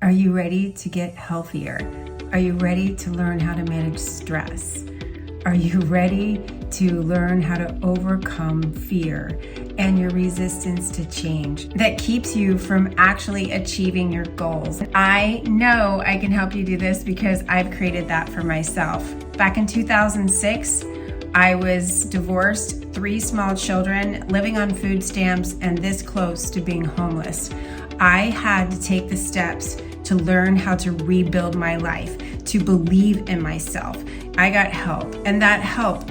Are you ready to get healthier? Are you ready to learn how to manage stress? Are you ready to learn how to overcome fear and your resistance to change that keeps you from actually achieving your goals? I know I can help you do this because I've created that for myself. Back in 2006, I was divorced, 3 small children, living on food stamps, and this close to being homeless. I had to take the steps to learn how to rebuild my life, to believe in myself. I got help, and that help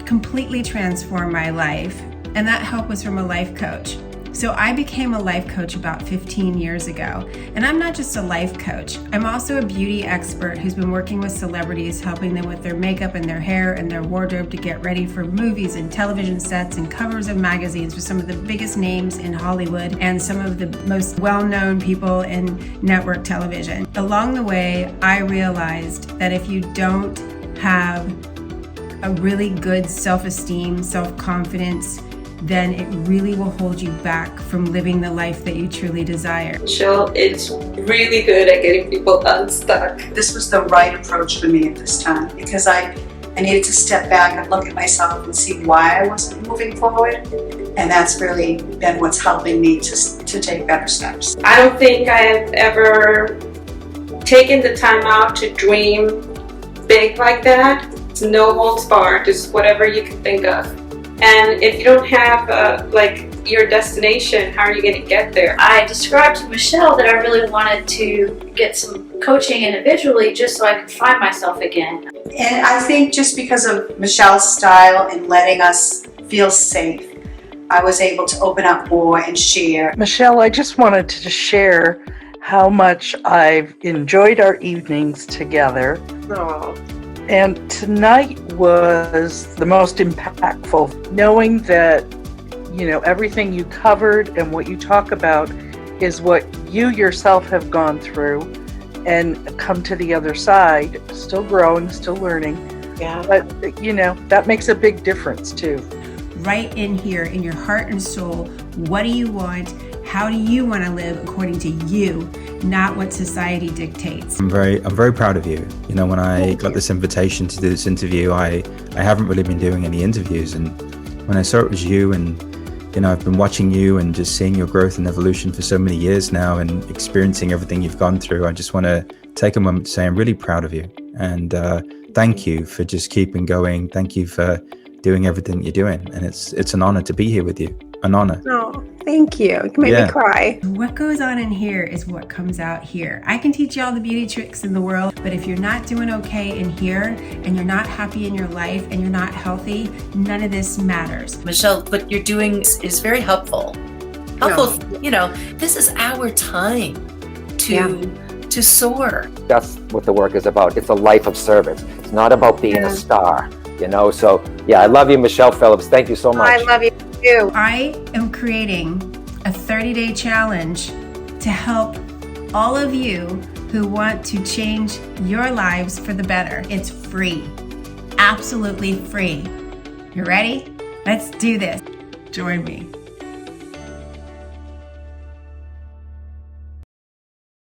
completely transformed my life, and that help was from a life coach. So I became a life coach about 15 years ago, and I'm not just a life coach. I'm also a beauty expert who's been working with celebrities, helping them with their makeup and their hair and their wardrobe to get ready for movies and television sets and covers of magazines with some of the biggest names in Hollywood and some of the most well-known people in network television. Along the way, I realized that if you don't have a really good self-esteem, self-confidence, then it really will hold you back from living the life that you truly desire. Michelle is really good at getting people unstuck. This was the right approach for me at this time because I needed to step back and look at myself and see why I wasn't moving forward. And that's really been what's helping me to take better steps. I don't think I have ever taken the time out to dream big like that. It's no holds barred, just whatever you can think of. And if you don't have your destination, how are you going to get there? I described to Michelle that I really wanted to get some coaching individually just so I could find myself again. And I think just because of Michelle's style and letting us feel safe, I was able to open up more and share. Michelle, I just wanted to share how much I've enjoyed our evenings together. Oh. And tonight was the most impactful, knowing that, everything you covered and what you talk about is what you yourself have gone through and come to the other side, still growing, still learning. Yeah. But, that makes a big difference too. Right in here, in your heart and soul, what do you want? How do you want to live according to you, not what society dictates? I'm very proud of you. When I got this invitation to do this interview, I haven't really been doing any interviews, and when I saw it was you, and I've been watching you and just seeing your growth and evolution for so many years now and experiencing everything you've gone through, I just want to take a moment to say I'm really proud of you, and thank you for just keeping going. Thank you for doing everything you're doing, and it's an honor to be here with you. An honor. Oh, thank you. You can make me cry. What goes on in here is what comes out here. I can teach you all the beauty tricks in the world, but if you're not doing okay in here and you're not happy in your life and you're not healthy, none of this matters. Michelle, what you're doing is very helpful. This is our time to soar. That's what the work is about. It's a life of service. It's not about being a star, So, I love you, Michelle Phillips. Thank you so much. I love you too. I am creating a 30-day challenge to help all of you who want to change your lives for the better. It's free, absolutely free. You ready? Let's do this. Join me.